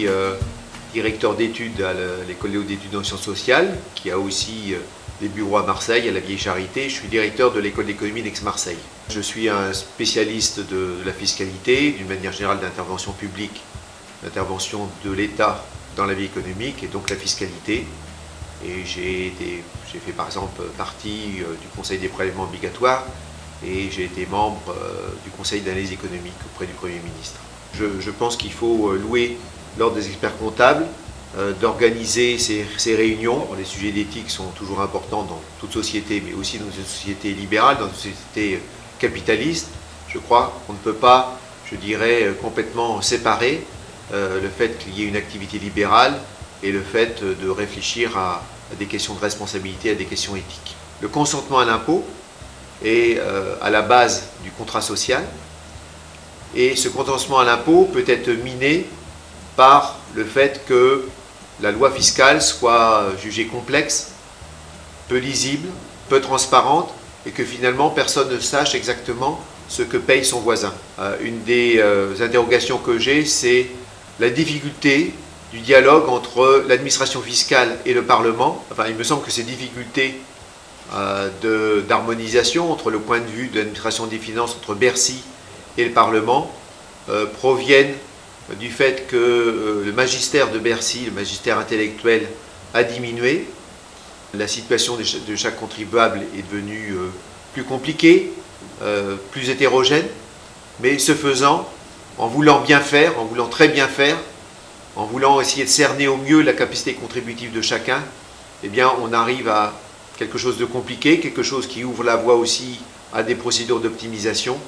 suis directeur d'études à l'École d'études en sciences sociales, qui a aussi des bureaux à Marseille, à la Vieille Charité. Je suis directeur de l'École d'économie d'Aix-Marseille. Je suis un spécialiste de la fiscalité, d'une manière générale d'intervention publique, d'intervention de l'État dans la vie économique et donc la fiscalité. Et j'ai fait par exemple partie du Conseil des prélèvements obligatoires et j'ai été membre du Conseil d'analyse économique auprès du Premier ministre. Je pense qu'il faut louer l'ordre des experts comptables d'organiser ces réunions. Les sujets d'éthique sont toujours importants dans toute société, mais aussi dans une société libérale, dans une société capitaliste. Je crois qu'on ne peut pas, je dirais, complètement séparer le fait qu'il y ait une activité libérale et le fait de réfléchir à des questions de responsabilité, à des questions éthiques. Le consentement à l'impôt est à la base du contrat social et ce consentement à l'impôt peut être miné par le fait que la loi fiscale soit jugée complexe, peu lisible, peu transparente et que finalement personne ne sache exactement ce que paye son voisin. Une des interrogations que j'ai, c'est la difficulté du dialogue entre l'administration fiscale et le Parlement. Enfin, il me semble que ces difficultés d'harmonisation entre le point de vue de l'administration des finances, entre Bercy et le Parlement, proviennent du fait que le magistère de Bercy, le magistère intellectuel, a diminué. La situation de chaque contribuable est devenue plus compliquée, plus hétérogène, mais ce faisant, en voulant bien faire, en voulant très bien faire, en voulant essayer de cerner au mieux la capacité contributive de chacun, eh bien on arrive à quelque chose de compliqué, quelque chose qui ouvre la voie aussi à des procédures d'optimisation.